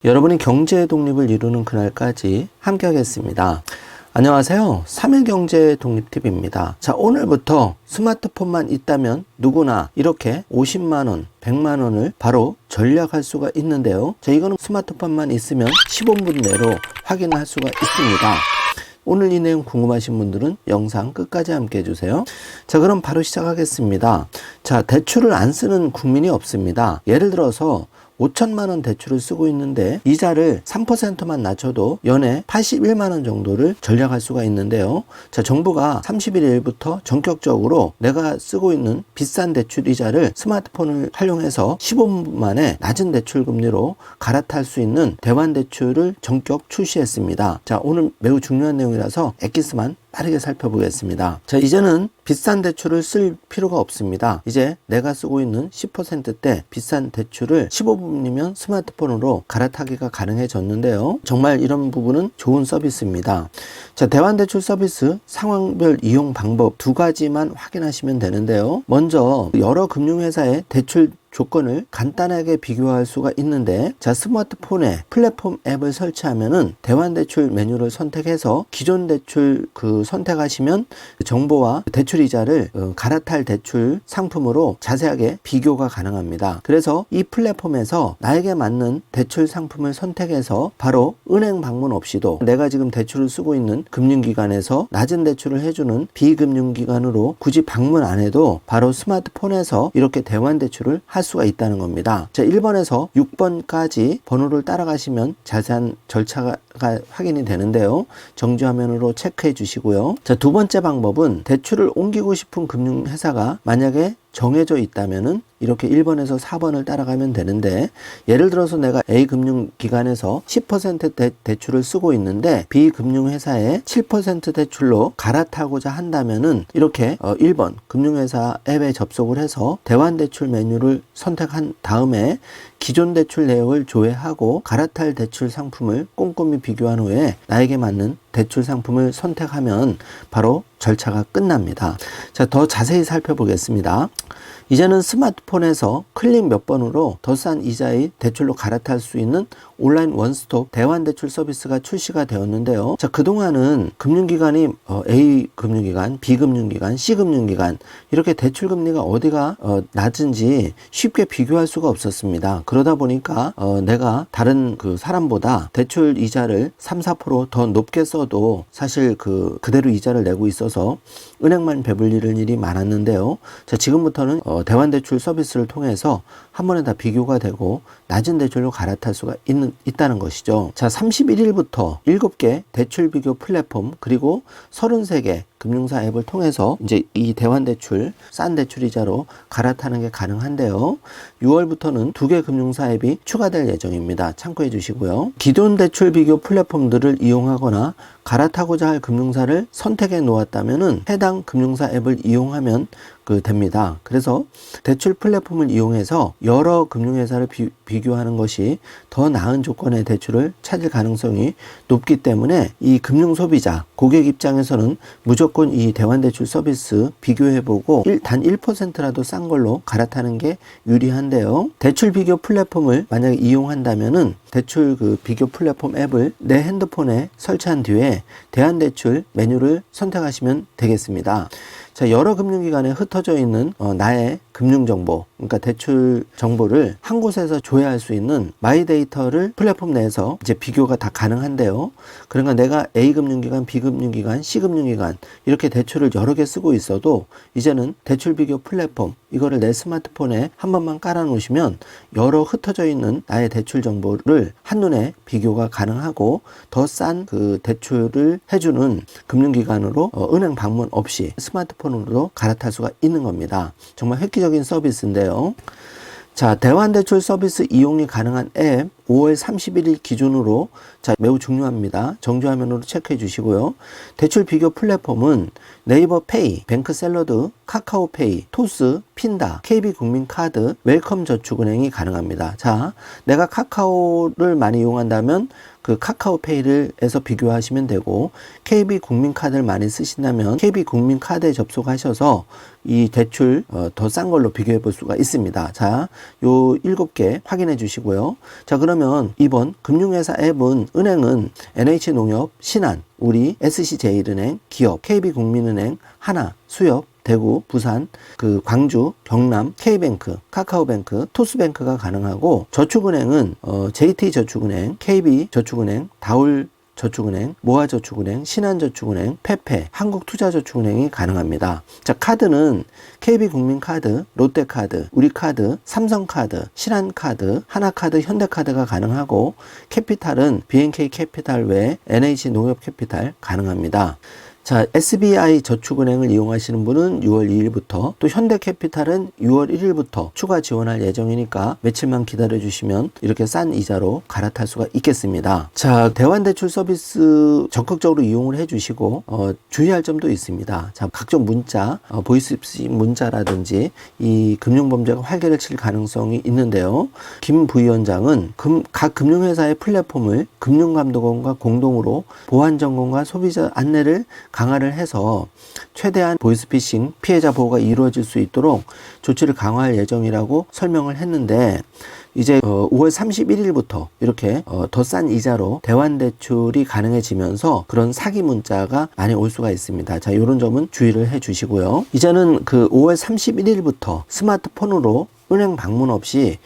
여러분이 경제 독립을 이루는 그날까지 함께 하겠습니다. 안녕하세요. 3일 경제 독립TV입니다. 자, 오늘부터 스마트폰만 있다면 누구나 이렇게 50만원, 100만원을 바로 전략할 수가 있는데요. 자, 이거는 스마트폰만 있으면 15분 내로 확인할 수가 있습니다. 오늘 이 내용 궁금하신 분들은 영상 끝까지 함께 해주세요. 자, 그럼 바로 시작하겠습니다. 자, 대출을 안 쓰는 국민이 없습니다. 예를 들어서 5천만원 대출을 쓰고 있는데 이자를 3%만 낮춰도 연에 81만원 정도를 전략할 수가 있는데요. 자, 정부가 31일부터 전격적으로 내가 쓰고 있는 비싼 대출 이자를 스마트폰을 활용해서 15분 만에 낮은 대출 금리로 갈아탈 수 있는 대환 대출을 전격 출시했습니다. 자, 오늘 매우 중요한 내용이라서 엑기스만 빠르게 살펴보겠습니다. 자, 이제는 비싼 대출을 쓸 필요가 없습니다. 이제 내가 쓰고 있는 10%대 비싼 대출을 15분이면 스마트폰으로 갈아타기가 가능해졌는데요. 정말 이런 부분은 좋은 서비스입니다. 자, 대환대출 서비스 상황별 이용 방법 두 가지만 확인하시면 되는데요. 먼저 여러 금융회사의 대출 조건을 간단하게 비교할 수가 있는데, 자, 스마트폰에 플랫폼 앱을 설치하면은 대환대출 메뉴를 선택해서 기존 대출 선택하시면 정보와 대출 이자를 갈아탈 대출 상품으로 자세하게 비교가 가능합니다. 그래서 이 플랫폼에서 나에게 맞는 대출 상품을 선택해서 바로 은행 방문 없이도 내가 지금 대출을 쓰고 있는 금융기관에서 낮은 대출을 해주는 비금융기관으로 굳이 방문 안 해도 바로 스마트폰에서 이렇게 대환대출을 할 수가 있다는 겁니다. 자, 1번에서 6번까지 번호를 따라가시면 자세한 절차가 확인이 되는데요. 정지 화면으로 체크해 주시고요. 자, 두 번째 방법은 대출을 옮기고 싶은 금융회사가 만약에 정해져 있다면은 이렇게 1번에서 4번을 따라가면 되는데, 예를 들어서 내가 A금융기관에서 10% 대출을 쓰고 있는데 B금융회사에 7% 대출로 갈아타고자 한다면은 이렇게 1번 금융회사 앱에 접속을 해서 대환대출 메뉴를 선택한 다음에 기존 대출 내역을 조회하고 갈아탈 대출 상품을 꼼꼼히 비교한 후에 나에게 맞는 대출 상품을 선택하면 바로 절차가 끝납니다. 자, 더 자세히 살펴보겠습니다. 이제는 스마트폰에서 클릭 몇 번으로 더 싼 이자의 대출로 갈아탈 수 있는 온라인 원스톱 대환대출 서비스가 출시가 되었는데요. 자, 그동안은 금융기관이 A금융기관, B금융기관, C금융기관 이렇게 대출금리가 어디가 낮은지 쉽게 비교할 수가 없었습니다. 그러다 보니까 내가 다른 사람보다 대출 이자를 3, 4% 더 높게 써도 사실 그대로 이자를 내고 있어서 은행만 배불리는 일이 많았는데요. 자, 지금부터는 대환대출 서비스를 통해서 한 번에 다 비교가 되고 낮은 대출로 갈아탈 수가 있다는 것이죠. 자, 31일부터 7개 대출 비교 플랫폼 그리고 33개 금융사 앱을 통해서 이제 이 대환대출 싼 대출 이자로 갈아타는 게 가능한데요. 6월부터는 2개 금융사 앱이 추가될 예정입니다. 참고해 주시고요. 기존 대출 비교 플랫폼들을 이용하거나 갈아타고자 할 금융사를 선택해 놓았다면은 해당 금융사 앱을 이용하면 됩니다. 그래서 대출 플랫폼을 이용해서 여러 금융회사를 비교하는 것이 더 나은 조건의 대출을 찾을 가능성이 높기 때문에 이 금융소비자, 고객 입장에서는 무조건 이 대환대출 서비스 비교해보고 단 1%라도 싼 걸로 갈아타는 게 유리한데요. 대출 비교 플랫폼을 만약에 이용한다면은 대출 비교 플랫폼 앱을 내 핸드폰에 설치한 뒤에 대환대출 메뉴를 선택하시면 되겠습니다. 자, 여러 금융기관에 흩어져 있는 나의 금융정보, 그러니까 대출 정보를 한 곳에서 조회할 수 있는 마이데이터를 플랫폼 내에서 이제 비교가 다 가능한데요. 그러니까 내가 A금융기관, B금융기관, C금융기관 이렇게 대출을 여러 개 쓰고 있어도 이제는 대출 비교 플랫폼 이거를 내 스마트폰에 한 번만 깔아 놓으시면 여러 흩어져 있는 나의 대출 정보를 한눈에 비교가 가능하고 더 싼 대출을 해주는 금융기관으로 은행 방문 없이 스마트폰으로 갈아탈 수가 있는 겁니다. 정말 획기적인 서비스인데요. 자, 대환대출 서비스 이용이 가능한 앱 5월 31일 기준으로 매우 중요합니다. 정지 화면으로 체크해 주시고요. 대출 비교 플랫폼은 네이버 페이, 뱅크샐러드, 카카오페이, 토스, 핀다, KB국민카드, 웰컴저축은행이 가능합니다. 자, 내가 카카오를 많이 이용한다면 카카오페이에서 비교하시면 되고, KB국민카드를 많이 쓰신다면 KB국민카드에 접속하셔서 이 대출 더 싼 걸로 비교해 볼 수가 있습니다. 자, 요 7개 확인해 주시고요. 자, 그러면 그러면 이번 금융회사 앱은 은행은 NH농협, 신한, 우리, SC제일은행, 기업, KB국민은행, 하나, 수협, 대구, 부산, 광주, 경남, K뱅크, 카카오뱅크, 토스뱅크가 가능하고 저축은행은 JT저축은행, KB저축은행, 다울저축은행, 모아저축은행, 신한저축은행, 페페, 한국투자저축은행이 가능합니다. 자, 카드는 KB국민카드, 롯데카드, 우리카드, 삼성카드, 신한카드, 하나카드, 현대카드가 가능하고 캐피탈은 BNK캐피탈 외에 NH농협캐피탈 가능합니다. 자, SBI 저축은행을 이용하시는 분은 6월 2일부터 또 현대캐피탈은 6월 1일부터 추가 지원할 예정이니까 며칠만 기다려 주시면 이렇게 싼 이자로 갈아탈 수가 있겠습니다. 자, 대환대출 서비스 적극적으로 이용을 해 주시고 주의할 점도 있습니다. 자, 각종 문자, 보이스피싱 문자라든지 이 금융범죄가 활개를 칠 가능성이 있는데요. 김 부위원장은 각 금융회사의 플랫폼을 금융감독원과 공동으로 보안점검과 소비자 안내를 강화를 해서 최대한 보이스피싱 피해자 보호가 이루어질 수 있도록 조치를 강화할 예정이라고 설명을 했는데 이제 5월 31일부터 이렇게 더 싼 이자로 대환대출이 가능해지면서 그런 사기 문자가 많이 올 수가 있습니다. 자, 이런 점은 주의를 해 주시고요. 이제는 5월 31일부터 스마트폰으로 은행 방문 없이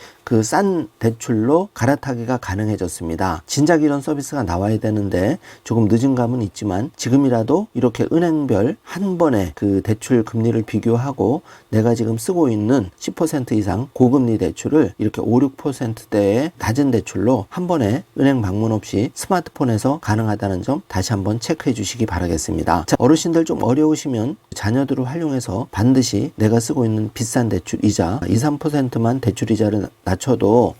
싼 대출로 갈아타기가 가능해졌습니다. 진작 이런 서비스가 나와야 되는데 조금 늦은 감은 있지만 지금이라도 이렇게 은행별 한 번에 대출 금리를 비교하고 내가 지금 쓰고 있는 10% 이상 고금리 대출을 이렇게 5, 6%대의 낮은 대출로 한 번에 은행 방문 없이 스마트폰에서 가능하다는 점 다시 한번 체크해 주시기 바라겠습니다. 자, 어르신들 좀 어려우시면 자녀들을 활용해서 반드시 내가 쓰고 있는 비싼 대출 이자 2, 3%만 대출 이자를 낮춰도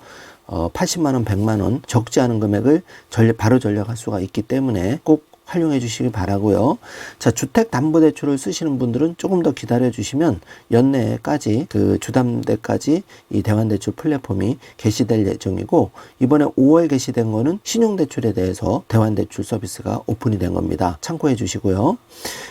80만원, 100만원 적지 않은 금액을 바로 전략할 수가 있기 때문에 꼭 활용해 주시기 바라고요. 자, 주택담보대출을 쓰시는 분들은 조금 더 기다려 주시면 연내까지 주담대까지 이 대환대출 플랫폼이 개시될 예정이고 이번에 5월 개시된 거는 신용대출에 대해서 대환대출 서비스가 오픈이 된 겁니다. 참고해 주시고요.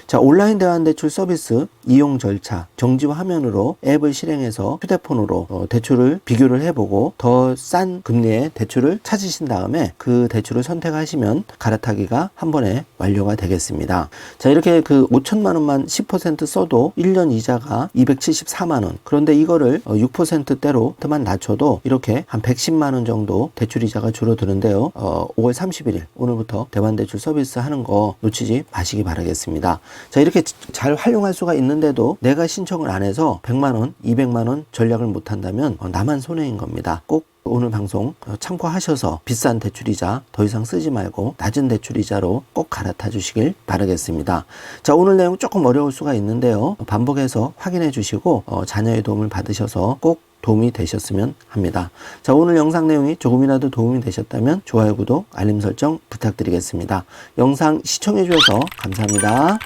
자, 온라인 대환대출 서비스 이용 절차 정지화 화면으로 앱을 실행해서 휴대폰으로 대출을 비교를 해보고 더 싼 금리의 대출을 찾으신 다음에 그 대출을 선택하시면 갈아타기가 한 번에 완료가 되겠습니다. 자, 이렇게 5천만 원만 10% 써도 1년 이자가 274만 원. 그런데 이거를 6%대로만 낮춰도 이렇게 한 110만 원 정도 대출 이자가 줄어드는데요. 5월 31일 오늘부터 대환대출 서비스 하는 거 놓치지 마시기 바라겠습니다. 자, 이렇게 잘 활용할 수가 있는데도 내가 신청을 안 해서 100만 원, 200만 원 전략을 못 한다면 나만 손해인 겁니다. 꼭 오늘 방송 참고하셔서 비싼 대출이자 더 이상 쓰지 말고 낮은 대출이자로 꼭 갈아타 주시길 바라겠습니다. 자, 오늘 내용 조금 어려울 수가 있는데요. 반복해서 확인해 주시고 자녀의 도움을 받으셔서 꼭 도움이 되셨으면 합니다. 자, 오늘 영상 내용이 조금이라도 도움이 되셨다면 좋아요, 구독, 알림 설정 부탁드리겠습니다. 영상 시청해 주셔서 감사합니다.